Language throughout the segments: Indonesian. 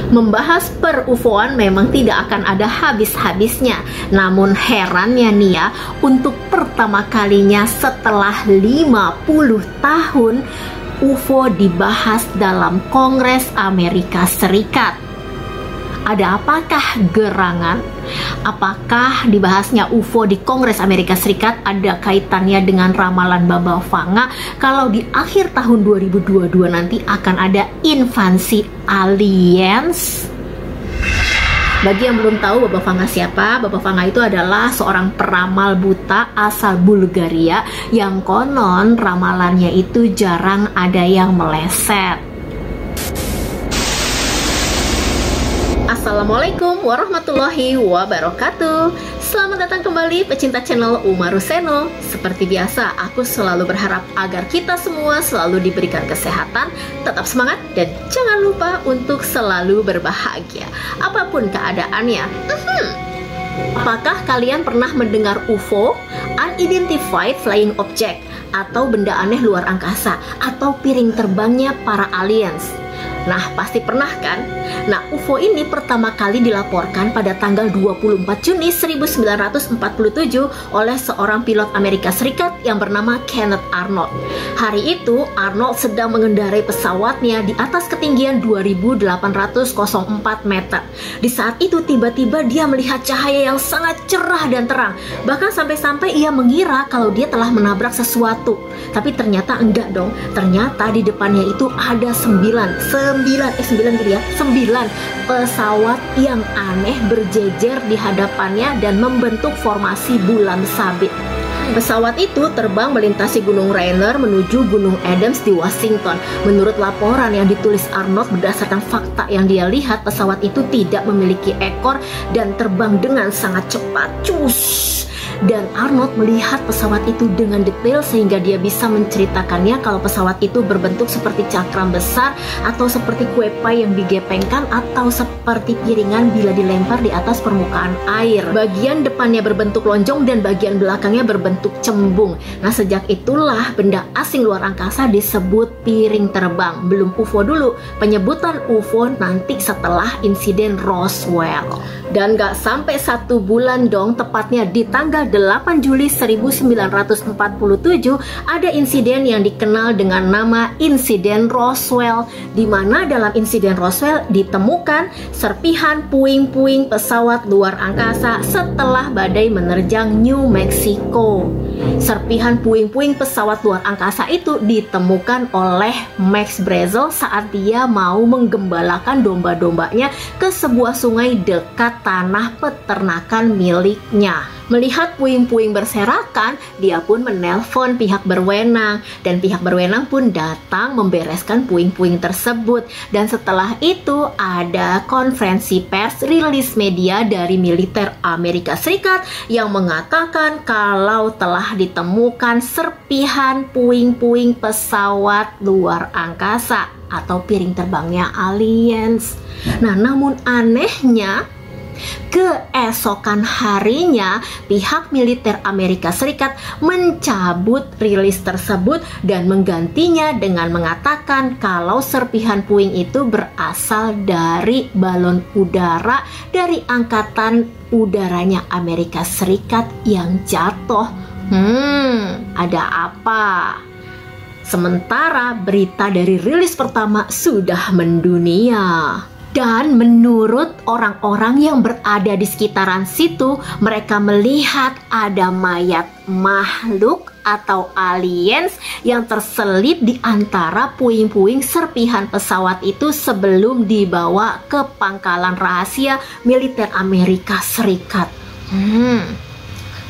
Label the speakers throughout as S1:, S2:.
S1: Membahas per-UFO-an memang tidak akan ada habis-habisnya. Namun herannya nih ya, untuk pertama kalinya setelah 50 tahun, UFO dibahas dalam Kongres Amerika Serikat. Ada apakah gerangan? Apakah dibahasnya UFO di Kongres Amerika Serikat ada kaitannya dengan ramalan Baba Vanga kalau di akhir tahun 2022 nanti akan ada invasi aliens? Bagi yang belum tahu Baba Vanga siapa, Baba Vanga itu adalah seorang peramal buta asal Bulgaria yang konon ramalannya itu jarang ada yang meleset. Assalamualaikum warahmatullahi wabarakatuh. Selamat datang kembali pecinta channel Umaru Seno. Seperti biasa, aku selalu berharap agar kita semua selalu diberikan kesehatan, tetap semangat, dan jangan lupa untuk selalu berbahagia apapun keadaannya. Apakah kalian pernah mendengar UFO, Unidentified Flying Object, atau benda aneh luar angkasa, atau piring terbangnya para aliens? Nah, pasti pernah kan? Nah, UFO ini pertama kali dilaporkan pada tanggal 24 Juni 1947 oleh seorang pilot Amerika Serikat yang bernama Kenneth Arnold. Hari itu, Arnold sedang mengendarai pesawatnya di atas ketinggian 2.804 meter. Di saat itu, tiba-tiba dia melihat cahaya yang sangat cerah dan terang. Bahkan sampai-sampai ia mengira kalau dia telah menabrak sesuatu. Tapi ternyata enggak dong. Ternyata di depannya itu ada 9 pesawat yang aneh berjejer di hadapannya dan membentuk formasi bulan sabit. Pesawat itu terbang melintasi Gunung Rainier menuju Gunung Adams di Washington. Menurut laporan yang ditulis Arnold berdasarkan fakta yang dia lihat, pesawat itu tidak memiliki ekor dan terbang dengan sangat cepat. Dan Arnold melihat pesawat itu dengan detail sehingga dia bisa menceritakannya kalau pesawat itu berbentuk seperti cakram besar atau seperti kue pie yang digepengkan atau seperti piringan bila dilempar di atas permukaan air. Bagian depannya berbentuk lonjong dan bagian belakangnya berbentuk cembung. Nah, sejak itulah benda asing luar angkasa disebut piring terbang. Belum UFO dulu, penyebutan UFO nanti setelah insiden Roswell. Dan gak sampai 1 bulan dong, tepatnya di tanggal 8 Juli 1947 ada insiden yang dikenal dengan nama insiden Roswell, di mana dalam insiden Roswell ditemukan serpihan puing-puing pesawat luar angkasa setelah badai menerjang New Mexico. Serpihan puing-puing pesawat luar angkasa itu ditemukan oleh Max Brazel saat dia mau menggembalakan domba-dombanya ke sebuah sungai dekat tanah peternakan miliknya. Melihat puing-puing berserakan, dia pun menelpon pihak berwenang dan pihak berwenang pun datang membereskan puing-puing tersebut. Dan setelah itu ada konferensi pers rilis media dari militer Amerika Serikat yang mengatakan kalau telah ditemukan serpihan puing-puing pesawat luar angkasa atau piring terbangnya aliens. Nah, namun anehnya, keesokan harinya pihak militer Amerika Serikat mencabut rilis tersebut dan menggantinya dengan mengatakan kalau serpihan puing itu berasal dari balon udara dari angkatan udaranya Amerika Serikat yang jatuh. Ada apa? Sementara berita dari rilis pertama sudah mendunia. Dan menurut orang-orang yang berada di sekitaran situ, mereka melihat ada mayat makhluk atau aliens yang terselip di antara puing-puing serpihan pesawat itu sebelum dibawa ke pangkalan rahasia militer Amerika Serikat.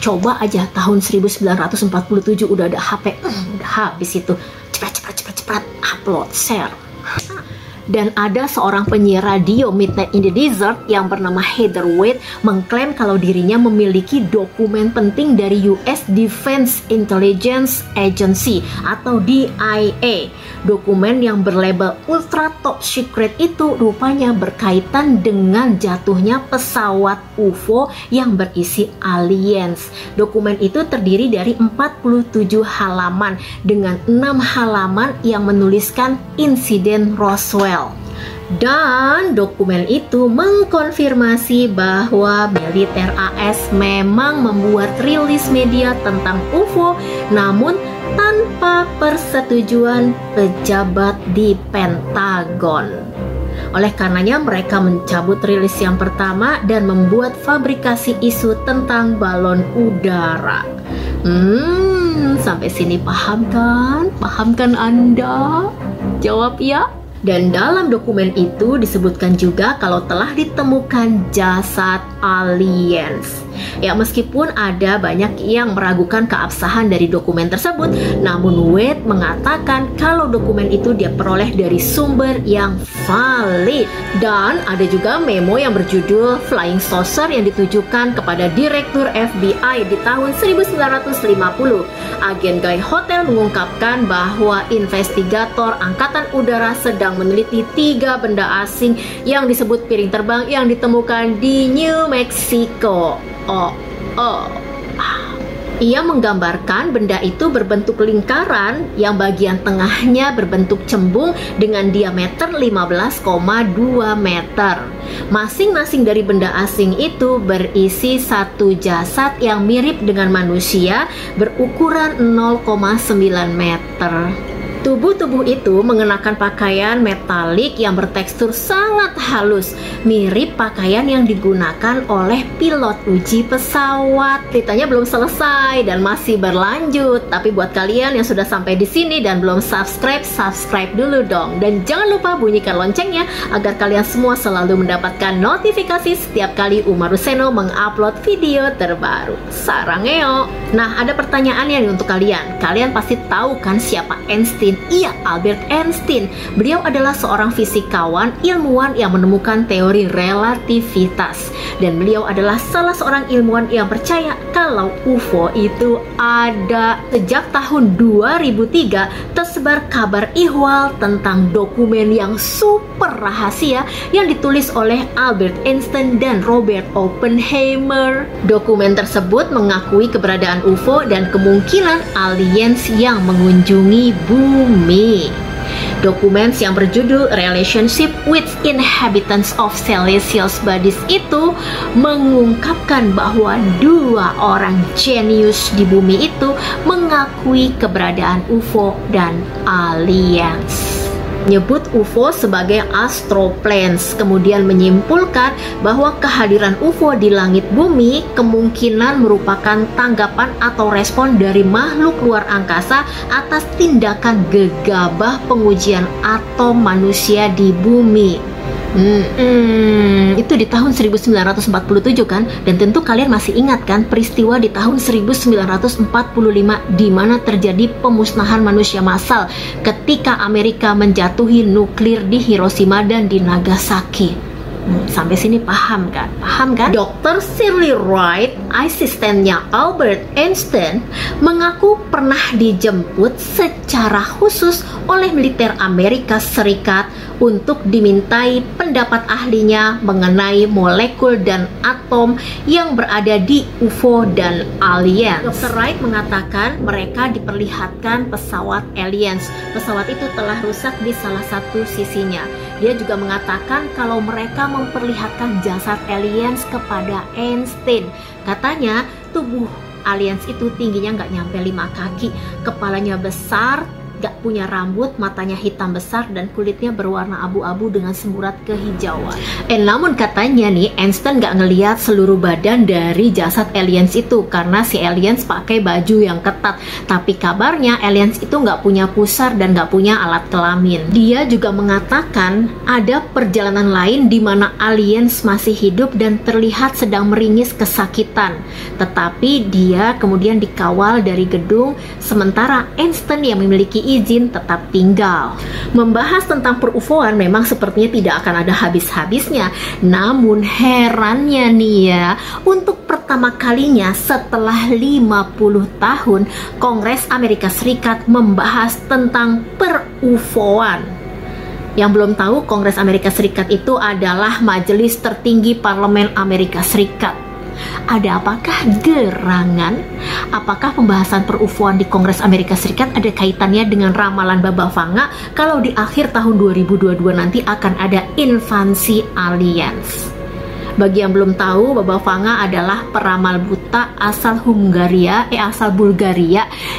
S1: Coba aja tahun 1947 udah ada HP, udah habis itu. Cepat upload, share. Dan ada seorang penyiar radio Midnight in the Desert yang bernama Heather Wade mengklaim kalau dirinya memiliki dokumen penting dari US Defense Intelligence Agency atau DIA. Dokumen yang berlabel ultra top secret itu rupanya berkaitan dengan jatuhnya pesawat UFO yang berisi aliens. Dokumen itu terdiri dari 47 halaman dengan 6 halaman yang menuliskan insiden Roswell. Dan dokumen itu mengkonfirmasi bahwa militer AS memang membuat rilis media tentang UFO, namun tanpa persetujuan pejabat di Pentagon. Oleh karenanya mereka mencabut rilis yang pertama dan membuat fabrikasi isu tentang balon udara. Sampai sini paham kan? Paham kan Anda? Jawab ya. Dan dalam dokumen itu disebutkan juga kalau telah ditemukan jasad aliens. Ya, meskipun ada banyak yang meragukan keabsahan dari dokumen tersebut, namun Wade mengatakan kalau dokumen itu dia peroleh dari sumber yang valid. Dan ada juga memo yang berjudul Flying Saucer yang ditujukan kepada Direktur FBI di tahun 1950. Agen Guy Hotel mengungkapkan bahwa investigator Angkatan Udara sedang meneliti 3 benda asing yang disebut piring terbang yang ditemukan di New Mexico. Ia menggambarkan benda itu berbentuk lingkaran yang bagian tengahnya berbentuk cembung dengan diameter 15,2 meter. Masing-masing dari benda asing itu berisi satu jasad yang mirip dengan manusia berukuran 0,9 meter. Tubuh-tubuh itu mengenakan pakaian metalik yang bertekstur sangat halus, mirip pakaian yang digunakan oleh pilot uji pesawat. Ceritanya belum selesai dan masih berlanjut, tapi buat kalian yang sudah sampai di sini dan belum subscribe, subscribe dulu dong. Dan jangan lupa bunyikan loncengnya agar kalian semua selalu mendapatkan notifikasi setiap kali Umaru Seno mengupload video terbaru. Sarangeo. Nah, ada pertanyaannya nih untuk kalian. Kalian pasti tahu kan siapa Einstein? Iya, Albert Einstein. Beliau adalah seorang fisikawan, ilmuwan yang menemukan teori relativitas. Dan beliau adalah salah seorang ilmuwan yang percaya kalau UFO itu ada. Sejak tahun 2003 tersebar kabar ihwal tentang dokumen yang super rahasia yang ditulis oleh Albert Einstein dan Robert Oppenheimer. Dokumen tersebut mengakui keberadaan UFO dan kemungkinan aliens yang mengunjungi bumi. Dokumen yang berjudul Relationship with Inhabitants of Celestial Bodies itu mengungkapkan bahwa 2 orang jenius di bumi itu mengakui keberadaan UFO dan aliens. Menyebut UFO sebagai astroplanes, kemudian menyimpulkan bahwa kehadiran UFO di langit bumi kemungkinan merupakan tanggapan atau respon dari makhluk luar angkasa atas tindakan gegabah pengujian atom manusia di bumi. Itu di tahun 1947 kan, dan tentu kalian masih ingat kan peristiwa di tahun 1945 di mana terjadi pemusnahan manusia massal ketika Amerika menjatuhi nuklir di Hiroshima dan di Nagasaki. Sampai sini paham kan? Paham kan? Dr. Shirley Wright, asistennya Albert Einstein, mengaku pernah dijemput secara khusus oleh militer Amerika Serikat untuk dimintai pendapat ahlinya mengenai molekul dan atom yang berada di UFO dan aliens. Dr. Wright mengatakan mereka diperlihatkan pesawat aliens. Pesawat itu telah rusak di salah satu sisinya. Dia juga mengatakan kalau mereka memperlihatkan jasad aliens kepada Einstein. Katanya tubuh aliens itu tingginya nggak nyampe 5 kaki, kepalanya besar, gak punya rambut, matanya hitam besar, dan kulitnya berwarna abu-abu dengan semburat kehijauan. Namun katanya nih, Einstein gak ngelihat seluruh badan dari jasad aliens itu karena si aliens pakai baju yang ketat. Tapi kabarnya aliens itu gak punya pusar dan gak punya alat kelamin. Dia juga mengatakan ada perjalanan lain di mana aliens masih hidup dan terlihat sedang meringis kesakitan. Tetapi dia kemudian dikawal dari gedung, sementara Einstein yang memiliki izin tetap tinggal. Membahas tentang per-UFO-an memang sepertinya tidak akan ada habis-habisnya. Namun herannya nih ya, untuk pertama kalinya setelah 50 tahun Kongres Amerika Serikat membahas tentang per-UFO-an. Yang belum tahu, Kongres Amerika Serikat itu adalah majelis tertinggi parlemen Amerika Serikat. Ada apakah gerangan? Apakah pembahasan per-UFO-an di Kongres Amerika Serikat ada kaitannya dengan ramalan Baba Vanga kalau di akhir tahun 2022 nanti akan ada invasi aliens? Bagi yang belum tahu, Baba Vanga adalah peramal buta asal Bulgaria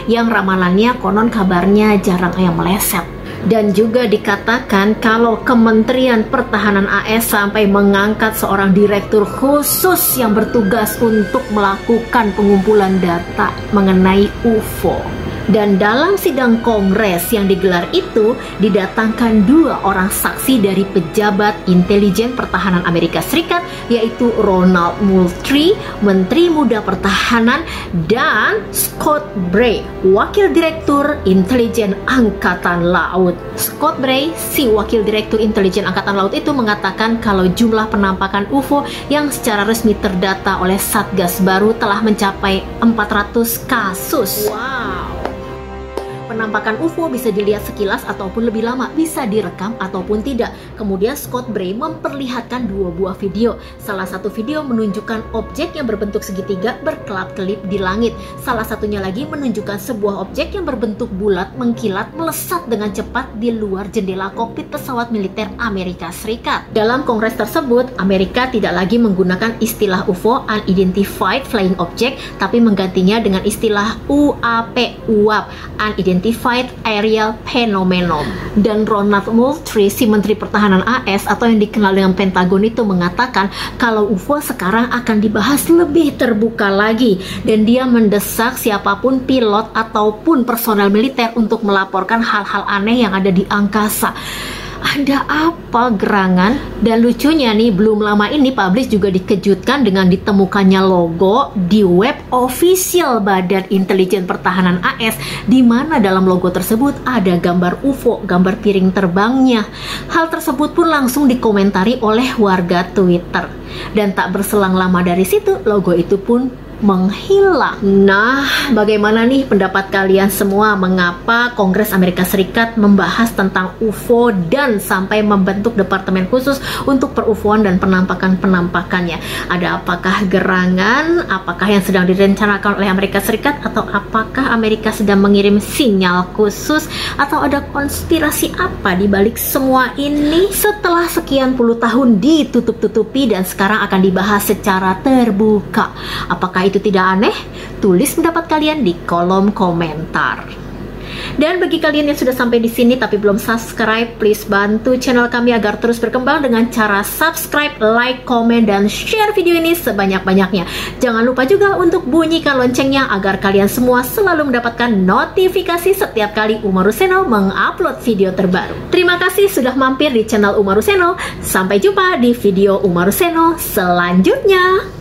S1: yang ramalannya konon kabarnya jarang yang meleset. Dan juga dikatakan kalau Kementerian Pertahanan AS sampai mengangkat seorang direktur khusus yang bertugas untuk melakukan pengumpulan data mengenai UFO. Dan dalam sidang kongres yang digelar itu didatangkan 2 orang saksi dari pejabat intelijen pertahanan Amerika Serikat, yaitu Ronald Moultrie, Menteri Muda Pertahanan, dan Scott Bray, Wakil Direktur Intelijen Angkatan Laut. Scott Bray, si Wakil Direktur Intelijen Angkatan Laut itu mengatakan kalau jumlah penampakan UFO yang secara resmi terdata oleh Satgas baru telah mencapai 400 kasus. Wow. Penampakan UFO bisa dilihat sekilas ataupun lebih lama, bisa direkam ataupun tidak. Kemudian Scott Bray memperlihatkan 2 buah video. Salah satu video menunjukkan objek yang berbentuk segitiga berkelap-kelip di langit. Salah satunya lagi menunjukkan sebuah objek yang berbentuk bulat mengkilat melesat dengan cepat di luar jendela kokpit pesawat militer Amerika Serikat. Dalam kongres tersebut, Amerika tidak lagi menggunakan istilah UFO, Unidentified Flying Object, tapi menggantinya dengan istilah UAP, Unidentified Aerial Phenomenon. Dan Ronald Moultrie, si Menteri Pertahanan AS atau yang dikenal dengan Pentagon itu mengatakan kalau UFO sekarang akan dibahas lebih terbuka lagi, dan dia mendesak siapapun pilot ataupun personel militer untuk melaporkan hal-hal aneh yang ada di angkasa. Ada apa gerangan? Dan lucunya nih, belum lama ini Publish juga dikejutkan dengan ditemukannya logo di web official Badan Intelijen Pertahanan AS, di mana dalam logo tersebut ada gambar UFO, gambar piring terbangnya. Hal tersebut pun langsung dikomentari oleh warga Twitter. Dan tak berselang lama dari situ, logo itu pun menghilang. Nah, bagaimana nih pendapat kalian semua? Mengapa Kongres Amerika Serikat membahas tentang UFO dan sampai membentuk departemen khusus untuk per-UFO-an dan penampakan-penampakannya? Ada apakah gerangan? Apakah yang sedang direncanakan oleh Amerika Serikat? Atau apakah Amerika sedang mengirim sinyal khusus? Atau ada konspirasi apa di balik semua ini? Setelah sekian puluh tahun ditutup-tutupi dan sekarang akan dibahas secara terbuka. Apakah itu tidak aneh? Tulis pendapat kalian di kolom komentar. Dan bagi kalian yang sudah sampai di sini tapi belum subscribe, please bantu channel kami agar terus berkembang dengan cara subscribe, like, komen, dan share video ini sebanyak-banyaknya. Jangan lupa juga untuk bunyikan loncengnya agar kalian semua selalu mendapatkan notifikasi setiap kali Umaruseno mengupload video terbaru. Terima kasih sudah mampir di channel Umaruseno. Sampai jumpa di video Umaruseno selanjutnya.